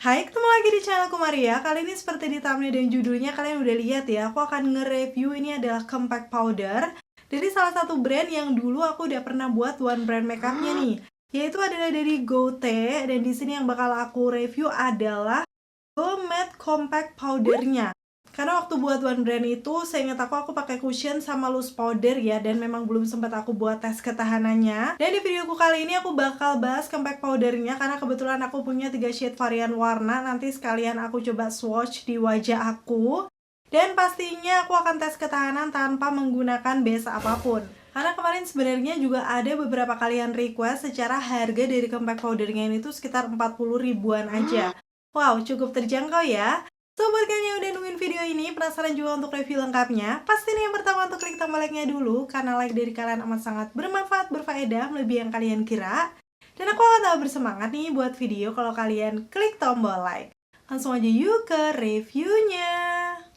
Hai, ketemu lagi di channelku Maria. Kali ini seperti di thumbnail dan judulnya kalian udah lihat ya, aku akan nge-review ini adalah compact powder dari salah satu brand yang dulu aku udah pernah buat one brand makeupnya nih, yaitu adalah dari GoTe. Dan di sini yang bakal aku review adalah Go Matte Compact Powdernya. Karena waktu buat one brand itu, seingat aku pakai cushion sama loose powder ya, dan memang belum sempat aku buat tes ketahanannya. Dan di videoku kali ini aku bakal bahas compact powdernya, karena kebetulan aku punya 3 shade varian warna. Nanti sekalian aku coba swatch di wajah aku. Dan pastinya aku akan tes ketahanan tanpa menggunakan base apapun. Karena kemarin sebenarnya juga ada beberapa kalian request secara harga dari compact powdernya ini tuh sekitar 40 ribuan aja. Wow, cukup terjangkau ya. So, buat kalian yang udah nungguin video ini, penasaran juga untuk review lengkapnya, pasti nih yang pertama untuk klik tombol like-nya dulu, karena like dari kalian amat sangat bermanfaat, berfaedah, melebihi yang kalian kira. Dan aku akan tambah bersemangat nih buat video kalau kalian klik tombol like. Langsung aja yuk ke reviewnya.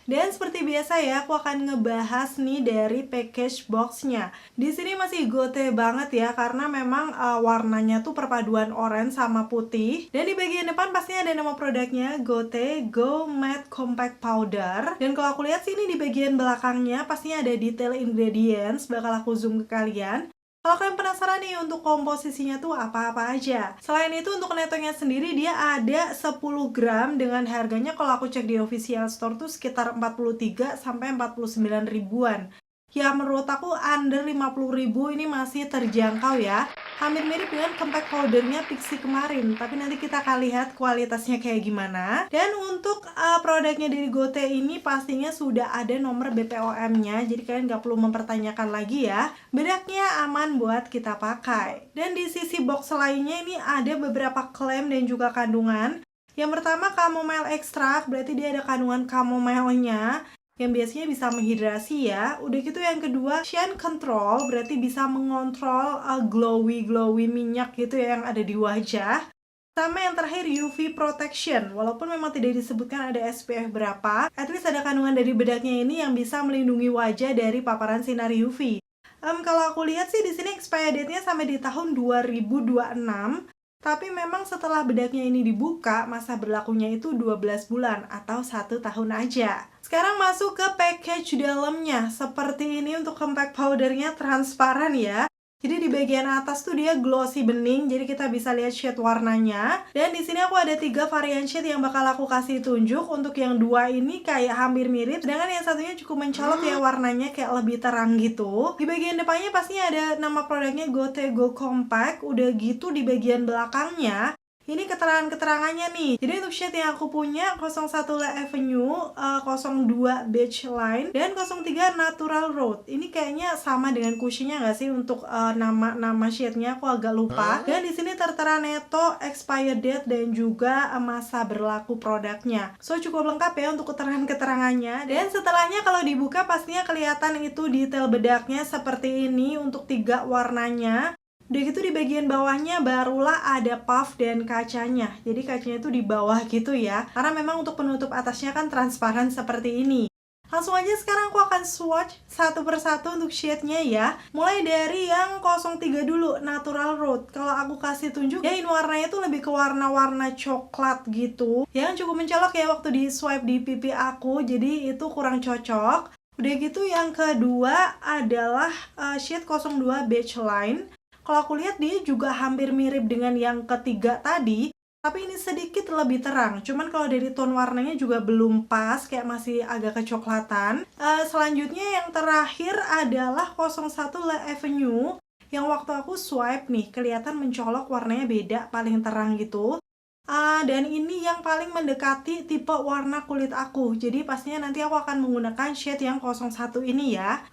Dan seperti biasa ya, aku akan ngebahas nih dari package boxnya. Di sini masih GoTe banget ya, karena memang warnanya tuh perpaduan orange sama putih. Dan di bagian depan pastinya ada nama produknya, GoTe Go Matte Compact Powder. Dan kalau aku lihat sih ini di bagian belakangnya pastinya ada detail ingredients, bakal aku zoom ke kalian. Kalau kalian penasaran nih untuk komposisinya tuh apa-apa aja. Selain itu untuk netongnya sendiri dia ada 10 gram dengan harganya kalau aku cek di official store tuh sekitar 43 sampai 49 ribuan. Ya menurut aku under 50 ribu ini masih terjangkau ya. Hampir mirip dengan compact powdernya Pixi kemarin, tapi nanti kita akan lihat kualitasnya kayak gimana. Dan untuk produknya dari GoTe ini pastinya sudah ada nomor BPOM-nya, jadi kalian nggak perlu mempertanyakan lagi ya. Bedaknya aman buat kita pakai. Dan di sisi box lainnya ini ada beberapa klaim dan juga kandungan. Yang pertama chamomile extract, berarti dia ada kandungan chamomile-nya yang biasanya bisa menghidrasi ya. Udah gitu yang kedua, shine control, berarti bisa mengontrol glowy minyak gitu ya yang ada di wajah. Sama yang terakhir UV protection, walaupun memang tidak disebutkan ada SPF berapa, at least ada kandungan dari bedaknya ini yang bisa melindungi wajah dari paparan sinar UV. Kalau aku lihat sih di sini expiry date-nya sampai di tahun 2026. Tapi memang setelah bedaknya ini dibuka, masa berlakunya itu 12 bulan atau 1 tahun aja. Sekarang masuk ke package dalamnya. Seperti ini untuk compact powdernya transparan ya. Jadi di bagian atas tuh dia glossy bening, jadi kita bisa lihat shade warnanya. Dan di sini aku ada 3 varian shade yang bakal aku kasih tunjuk. Untuk yang 2 ini kayak hampir mirip, sedangkan yang satunya cukup mencolok ya warnanya kayak lebih terang gitu. Di bagian depannya pastinya ada nama produknya GoTe Go Compact. Udah gitu di bagian belakangnya ini keterangan-keterangannya nih. Jadi untuk shade yang aku punya 01 La Avenue, 02 Beach Line, dan 03 Natural Road. Ini kayaknya sama dengan cushionnya nggak sih untuk nama shade-nya? Aku agak lupa. Dan di sini tertera neto, expired date, dan juga masa berlaku produknya. So cukup lengkap ya untuk keterangan-keterangannya. Dan setelahnya kalau dibuka pastinya kelihatan itu detail bedaknya seperti ini untuk 3 warnanya. Udah gitu di bagian bawahnya barulah ada puff dan kacanya. Jadi kacanya itu di bawah gitu ya. Karena memang untuk penutup atasnya kan transparan seperti ini. Langsung aja sekarang aku akan swatch satu persatu untuk shade-nya ya. Mulai dari yang 03 dulu, Natural Road. Kalau aku kasih tunjuk, ya ini warnanya tuh lebih ke warna-warna coklat gitu. Yang cukup mencolok ya waktu di swipe di pipi aku, jadi itu kurang cocok. Udah gitu yang kedua adalah shade 02 Beige Line. Kalau aku lihat dia juga hampir mirip dengan yang ketiga tadi, tapi ini sedikit lebih terang. Cuman kalau dari tone warnanya juga belum pas, kayak masih agak kecoklatan. Selanjutnya yang terakhir adalah 01 La Avenue, yang waktu aku swipe nih, kelihatan mencolok warnanya beda, paling terang gitu. Dan ini yang paling mendekati tipe warna kulit aku. Jadi pastinya nanti aku akan menggunakan shade yang 01 ini ya.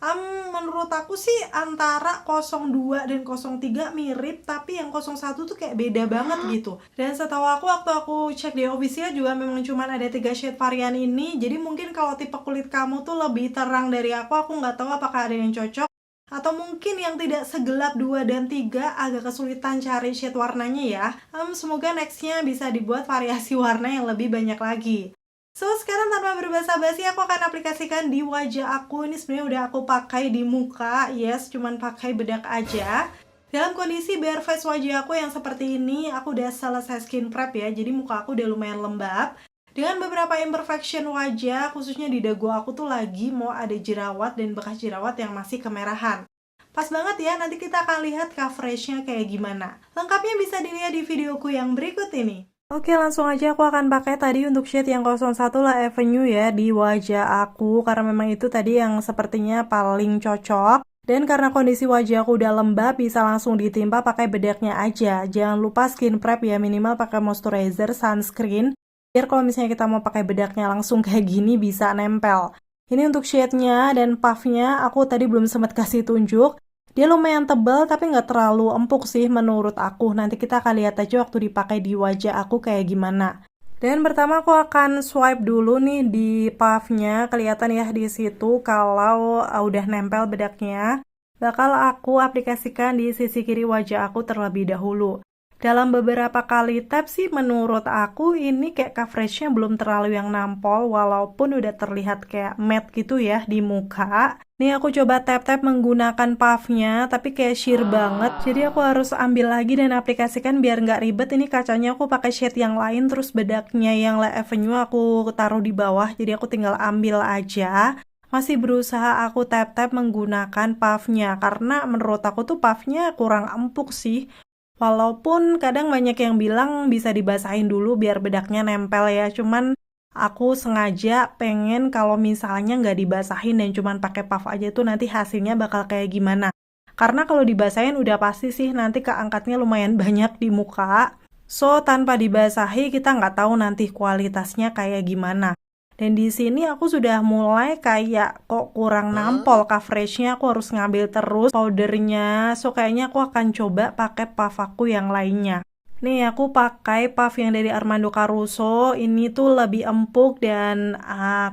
Menurut aku sih antara 02 dan 03 mirip, tapi yang 01 tuh kayak beda banget gitu. Dan setahu aku waktu aku cek di official juga memang cuma ada 3 shade varian ini. Jadi mungkin kalau tipe kulit kamu tuh lebih terang dari aku nggak tahu apakah ada yang cocok. Atau mungkin yang tidak segelap 2 dan 3 agak kesulitan cari shade warnanya ya. Semoga nextnya bisa dibuat variasi warna yang lebih banyak lagi. So, sekarang tanpa berbasa-basi aku akan aplikasikan di wajah aku. Ini sebenarnya udah aku pakai di muka. Yes, cuman pakai bedak aja. Dalam kondisi bare face wajah aku yang seperti ini, aku udah selesai skin prep ya, jadi muka aku udah lumayan lembab. Dengan beberapa imperfection wajah, khususnya di dagu aku tuh lagi mau ada jerawat dan bekas jerawat yang masih kemerahan. Pas banget ya, nanti kita akan lihat coveragenya kayak gimana. Lengkapnya bisa dilihat di videoku yang berikut ini. Oke, langsung aja aku akan pakai tadi untuk shade yang 01 La Avenue ya di wajah aku, karena memang itu tadi yang sepertinya paling cocok. Dan karena kondisi wajah aku udah lembab, bisa langsung ditimpa pakai bedaknya aja. Jangan lupa skin prep ya, minimal pakai moisturizer, sunscreen. Biar kalau misalnya kita mau pakai bedaknya langsung kayak gini bisa nempel. Ini untuk shade-nya dan puff-nya aku tadi belum sempat kasih tunjuk. Dia lumayan tebal tapi nggak terlalu empuk sih menurut aku. Nanti kita akan lihat aja waktu dipakai di wajah aku kayak gimana. Dan pertama aku akan swipe dulu nih di puffnya, kelihatan ya di situ kalau udah nempel bedaknya. Bakal aku aplikasikan di sisi kiri wajah aku terlebih dahulu. Dalam beberapa kali tap sih menurut aku ini kayak coveragenya belum terlalu yang nampol, walaupun udah terlihat kayak matte gitu ya di muka. Nih aku coba tap-tap menggunakan puffnya, tapi kayak sheer banget. Jadi aku harus ambil lagi dan aplikasikan biar nggak ribet. Ini kacanya aku pakai shade yang lain, terus bedaknya yang La Avenue aku taruh di bawah. Jadi aku tinggal ambil aja. Masih berusaha aku tap-tap menggunakan puffnya, karena menurut aku tuh puffnya kurang empuk sih. Walaupun kadang banyak yang bilang bisa dibasahin dulu biar bedaknya nempel ya, cuman aku sengaja pengen kalau misalnya nggak dibasahin dan cuman pakai puff aja tuh nanti hasilnya bakal kayak gimana. Karena kalau dibasahin udah pasti sih nanti keangkatnya lumayan banyak di muka. So, tanpa dibasahi kita nggak tahu nanti kualitasnya kayak gimana. Dan di sini aku sudah mulai kayak kok kurang nampol coveragenya, aku harus ngambil terus powdernya. So, kayaknya aku akan coba pakai puff aku yang lainnya. Nih, aku pakai puff yang dari Armando Caruso. Ini tuh lebih empuk dan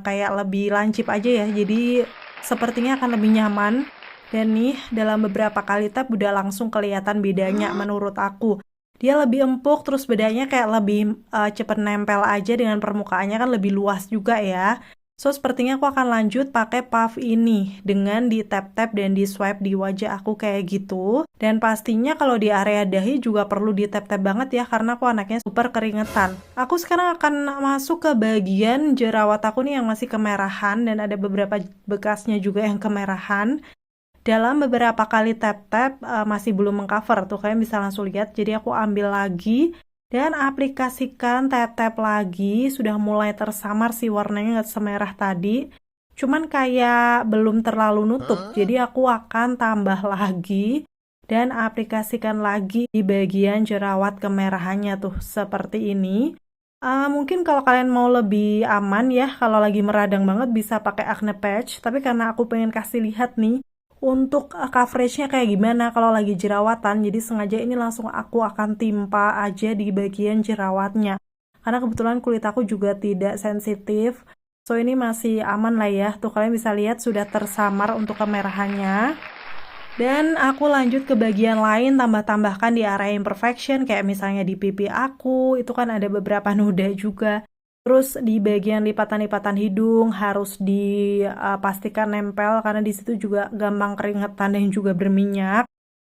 kayak lebih lancip aja ya. Jadi, sepertinya akan lebih nyaman. Dan nih, dalam beberapa kali tap udah langsung kelihatan bedanya menurut aku. Dia lebih empuk, terus bedanya kayak lebih cepet nempel aja dengan permukaannya kan lebih luas juga ya. So, sepertinya aku akan lanjut pakai puff ini dengan di tap-tap dan di swipe di wajah aku kayak gitu. Dan pastinya kalau di area dahi juga perlu di tap-tap banget ya, karena aku anaknya super keringetan. Aku sekarang akan masuk ke bagian jerawat aku nih yang masih kemerahan dan ada beberapa bekasnya juga yang kemerahan. Dalam beberapa kali tap-tap masih belum mengcover tuh, kalian bisa langsung lihat. Jadi aku ambil lagi dan aplikasikan tap-tap lagi. Sudah mulai tersamar sih warnanya, nggak semerah tadi, cuman kayak belum terlalu nutup. Jadi aku akan tambah lagi dan aplikasikan lagi di bagian jerawat kemerahannya tuh seperti ini. Mungkin kalau kalian mau lebih aman ya, kalau lagi meradang banget bisa pakai acne patch. Tapi karena aku pengen kasih lihat nih untuk coveragenya kayak gimana kalau lagi jerawatan, jadi sengaja ini langsung aku akan timpa aja di bagian jerawatnya. Karena kebetulan kulit aku juga tidak sensitif, so ini masih aman lah ya. Tuh kalian bisa lihat sudah tersamar untuk kemerahannya. Dan aku lanjut ke bagian lain, tambah-tambahkan di area imperfection, kayak misalnya di pipi aku, itu kan ada beberapa noda juga. Terus di bagian lipatan-lipatan hidung harus dipastikan nempel karena di situ juga gampang keringetan dan juga berminyak.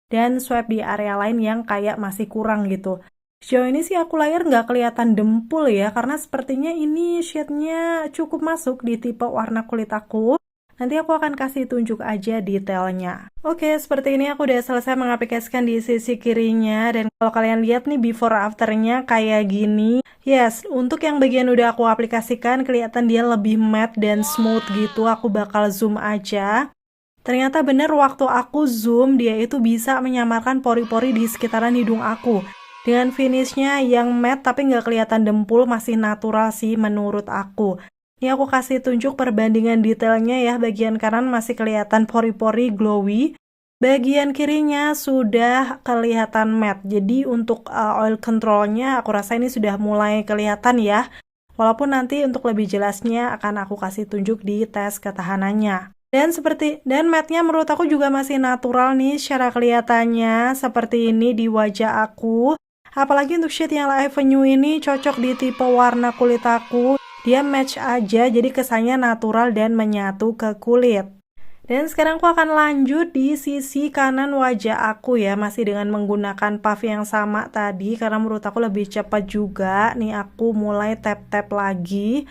Dan swipe di area lain yang kayak masih kurang gitu. Sejauh ini sih aku layer nggak kelihatan dempul ya, karena sepertinya ini shade-nya cukup masuk di tipe warna kulit aku. Nanti aku akan kasih tunjuk aja detailnya. Oke, seperti ini aku udah selesai mengaplikasikan di sisi kirinya. Dan kalau kalian lihat nih before afternya kayak gini. Yes, untuk yang bagian udah aku aplikasikan kelihatan dia lebih matte dan smooth gitu. Aku bakal zoom aja. Ternyata bener waktu aku zoom dia itu bisa menyamarkan pori-pori di sekitaran hidung aku. Dengan finishnya yang matte tapi nggak kelihatan dempul, masih natural sih menurut aku. Ini aku kasih tunjuk perbandingan detailnya ya. Bagian kanan masih kelihatan pori-pori glowy. Bagian kirinya sudah kelihatan matte. Jadi untuk oil controlnya aku rasa ini sudah mulai kelihatan ya. Walaupun nanti untuk lebih jelasnya akan aku kasih tunjuk di tes ketahanannya. Dan matte-nya menurut aku juga masih natural nih secara kelihatannya seperti ini di wajah aku. Apalagi untuk shade yang La Avenue ini cocok di tipe warna kulit aku. Dia match aja, jadi kesannya natural dan menyatu ke kulit. Dan sekarang aku akan lanjut di sisi kanan wajah aku ya, masih dengan menggunakan puff yang sama tadi, karena menurut aku lebih cepat juga. Nih aku mulai tap-tap lagi.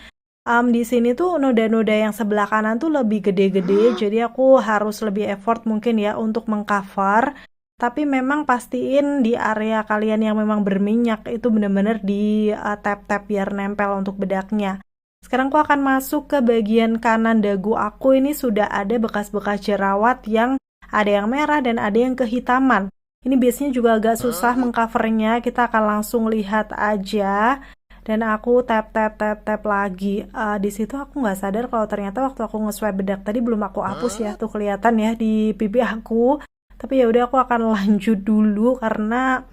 Di sini tuh noda-noda yang sebelah kanan tuh lebih gede-gede, jadi aku harus lebih effort mungkin ya untuk mengcover. Tapi memang pastiin di area kalian yang memang berminyak itu benar-benar di tap-tap biar nempel untuk bedaknya. Sekarang aku akan masuk ke bagian kanan dagu aku. Ini sudah ada bekas-bekas jerawat yang ada yang merah dan ada yang kehitaman. Ini biasanya juga agak susah mengcovernya. Kita akan langsung lihat aja. Dan aku tap lagi. Di situ aku nggak sadar kalau ternyata waktu aku nge-swipe bedak tadi belum aku hapus ya. Tuh kelihatan ya di pipi aku. Tapi ya udah aku akan lanjut dulu karena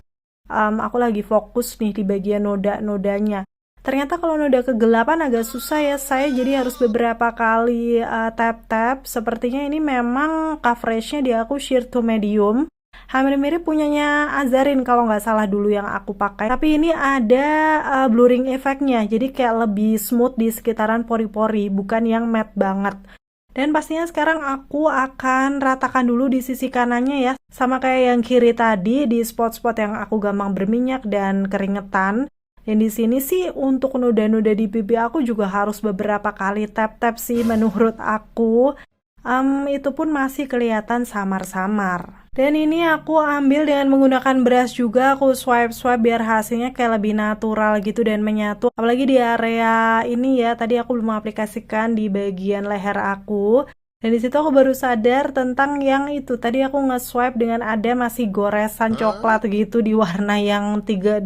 aku lagi fokus nih di bagian noda-nodanya. Ternyata kalau noda kegelapan agak susah ya saya, jadi harus beberapa kali tap-tap. Sepertinya ini memang coveragenya di aku sheer to medium. Hampir mirip punyanya Azarin kalau nggak salah dulu yang aku pakai. Tapi ini ada blurring efeknya, jadi kayak lebih smooth di sekitaran pori-pori, bukan yang matte banget. Dan pastinya sekarang aku akan ratakan dulu di sisi kanannya ya. Sama kayak yang kiri tadi, di spot-spot yang aku gampang berminyak dan keringetan. Dan di sini sih untuk noda-noda di pipi aku juga harus beberapa kali tap-tap sih menurut aku. Itu pun masih kelihatan samar-samar. Dan ini aku ambil dengan menggunakan brush juga, aku swipe-swipe biar hasilnya kayak lebih natural gitu dan menyatu. Apalagi di area ini ya, tadi aku belum aplikasikan di bagian leher aku. Dan di situ aku baru sadar tentang yang itu. Tadi aku nge-swipe dengan ada masih goresan coklat gitu di warna yang 32.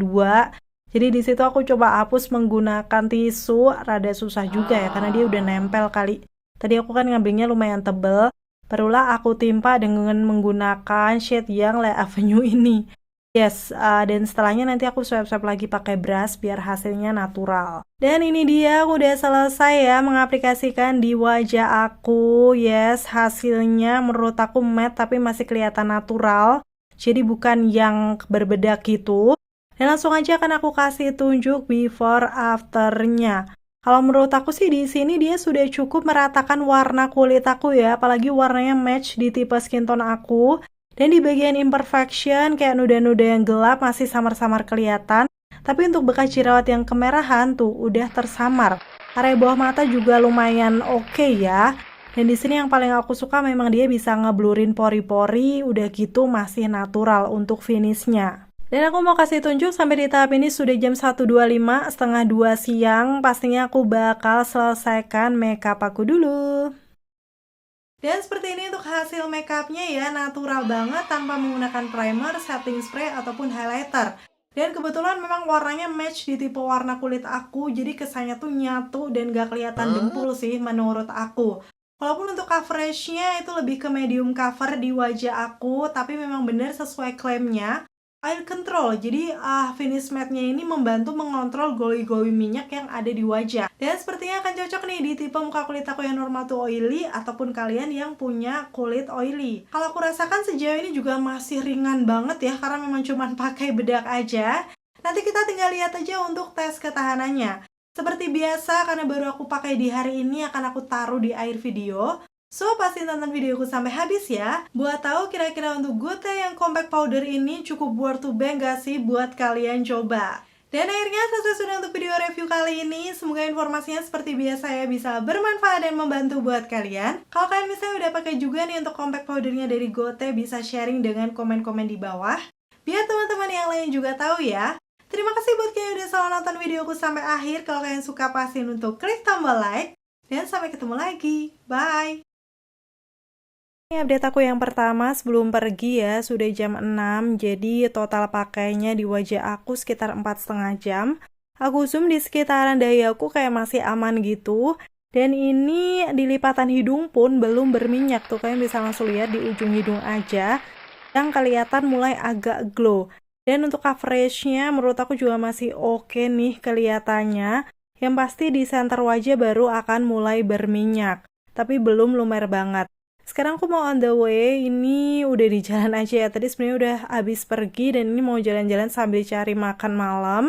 Jadi di situ aku coba hapus menggunakan tisu, rada susah juga ya karena dia udah nempel kali. Tadi aku kan ngambilnya lumayan tebel, barulah aku timpa dengan menggunakan shade yang Le Avenue ini. Yes, dan setelahnya nanti aku swipe-swipe lagi pakai brush biar hasilnya natural. Dan ini dia, aku udah selesai ya mengaplikasikan di wajah aku. Yes, hasilnya menurut aku matte tapi masih kelihatan natural. Jadi bukan yang berbedak gitu. Dan langsung aja akan aku kasih tunjuk before afternya. Kalau menurut aku sih di sini dia sudah cukup meratakan warna kulit aku ya, apalagi warnanya match di tipe skin tone aku. Dan di bagian imperfection kayak noda-noda yang gelap masih samar-samar kelihatan. Tapi untuk bekas jerawat yang kemerahan tuh udah tersamar. Area bawah mata juga lumayan oke ya. Dan di sini yang paling aku suka memang dia bisa ngeblurin pori-pori, udah gitu masih natural untuk finishnya. Dan aku mau kasih tunjuk sampai di tahap ini sudah jam 1.25, setengah 2 siang. Pastinya aku bakal selesaikan makeup aku dulu. Dan seperti ini untuk hasil makeupnya ya, natural banget tanpa menggunakan primer, setting spray, ataupun highlighter. Dan kebetulan memang warnanya match di tipe warna kulit aku, jadi kesannya tuh nyatu dan gak kelihatan dempul sih menurut aku. Walaupun untuk coveragenya itu lebih ke medium cover di wajah aku, tapi memang benar sesuai klaimnya. Oil control, jadi finish matte-nya ini membantu mengontrol glowy-glowy minyak yang ada di wajah. Dan sepertinya akan cocok nih di tipe muka kulit aku yang normal tuh oily, ataupun kalian yang punya kulit oily. Kalau aku rasakan sejauh ini juga masih ringan banget ya, karena memang cuma pakai bedak aja. Nanti kita tinggal lihat aja untuk tes ketahanannya. Seperti biasa, karena baru aku pakai di hari ini, akan aku taruh di akhir video. So, pasti tonton videoku sampai habis ya. Buat tahu kira-kira untuk Gote yang compact powder ini cukup worth to buy gak sih buat kalian coba. Dan akhirnya selesai sudah untuk video review kali ini. Semoga informasinya seperti biasa ya bisa bermanfaat dan membantu buat kalian. Kalau kalian misalnya udah pakai juga nih untuk compact powdernya dari Gote, bisa sharing dengan komen-komen di bawah. Biar teman-teman yang lain juga tahu ya. Terima kasih buat kalian yang udah selalu nonton videoku sampai akhir. Kalau kalian suka pastiin untuk klik tombol like. Dan sampai ketemu lagi. Bye! Ini update aku yang pertama sebelum pergi ya, sudah jam 6, jadi total pakainya di wajah aku sekitar 4,5 jam. Aku zoom di sekitaran dahi aku kayak masih aman gitu. Dan ini di lipatan hidung pun belum berminyak, tuh kalian bisa langsung lihat di ujung hidung aja. Yang kelihatan mulai agak glow. Dan untuk coveragenya menurut aku juga masih oke nih kelihatannya. Yang pasti di center wajah baru akan mulai berminyak, tapi belum lumer banget. Sekarang aku mau on the way, ini udah di jalan aja ya. Tadi sebenarnya udah habis pergi dan ini mau jalan-jalan sambil cari makan malam.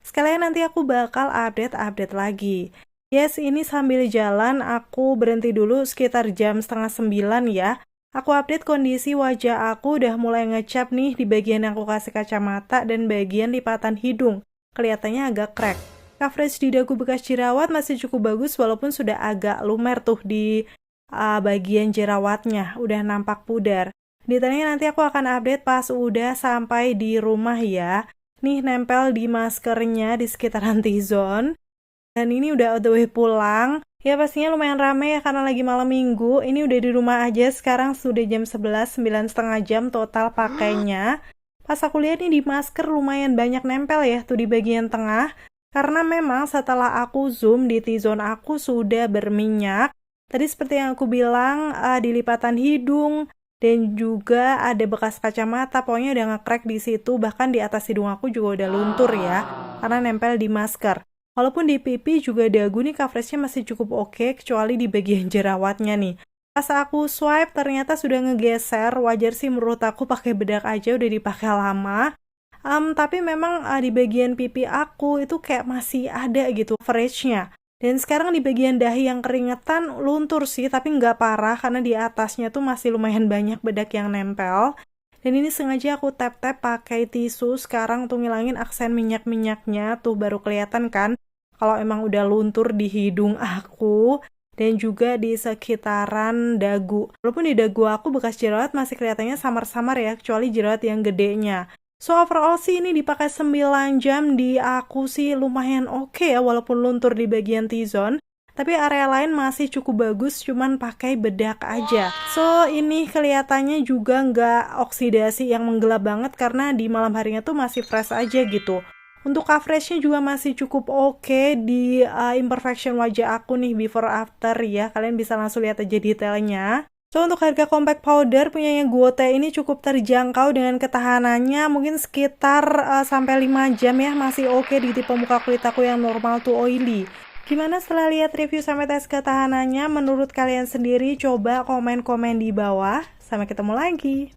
Sekalian nanti aku bakal update lagi. Yes, ini sambil jalan aku berhenti dulu sekitar jam setengah 9 ya. Aku update kondisi wajah aku udah mulai ngecap nih di bagian yang aku kasih kacamata dan bagian lipatan hidung. Kelihatannya agak crack. Coverage di dagu bekas jerawat masih cukup bagus walaupun sudah agak lumer tuh di bagian jerawatnya. Udah nampak pudar. Detailnya nanti aku akan update pas udah sampai di rumah ya. Nih nempel di maskernya di sekitaran T-zone. Dan ini udah on the way pulang. Ya pastinya lumayan rame ya karena lagi malam minggu. Ini udah di rumah aja sekarang sudah jam 11, 9,5 jam total pakainya. Pas aku lihat nih di masker lumayan banyak nempel ya tuh di bagian tengah. Karena memang setelah aku zoom di T-zone aku sudah berminyak. Tadi seperti yang aku bilang di lipatan hidung dan juga ada bekas kacamata. Pokoknya udah nge-crack di situ, bahkan di atas hidung aku juga udah luntur ya karena nempel di masker. Walaupun di pipi juga dagu nih coveragenya masih cukup oke, kecuali di bagian jerawatnya nih. Pas aku swipe ternyata sudah ngegeser, wajar sih menurut aku pakai bedak aja udah dipakai lama. Tapi memang di bagian pipi aku itu kayak masih ada gitu coveragenya. Dan sekarang di bagian dahi yang keringetan luntur sih, tapi nggak parah karena di atasnya tuh masih lumayan banyak bedak yang nempel. Dan ini sengaja aku tap-tap pakai tisu sekarang tuh ngilangin aksen minyak-minyaknya, tuh baru kelihatan kan kalau emang udah luntur di hidung aku dan juga di sekitaran dagu. Walaupun di dagu aku bekas jerawat masih kelihatannya samar-samar ya, kecuali jerawat yang gedenya. So overall sih ini dipakai 9 jam di aku sih lumayan oke ya walaupun luntur di bagian T-zone. Tapi area lain masih cukup bagus cuman pakai bedak aja. So ini kelihatannya juga nggak oksidasi yang menggelap banget karena di malam harinya tuh masih fresh aja gitu. Untuk coveragenya juga masih cukup oke di imperfection wajah aku nih before after ya. Kalian bisa langsung lihat aja detailnya. So untuk harga compact powder punyanya Guote ini cukup terjangkau dengan ketahanannya mungkin sekitar sampai 5 jam ya. Masih oke di tipe muka kulit aku yang normal to oily. Gimana setelah lihat review sampai tes ketahanannya? Menurut kalian sendiri? Coba komen-komen di bawah. Sampai ketemu lagi.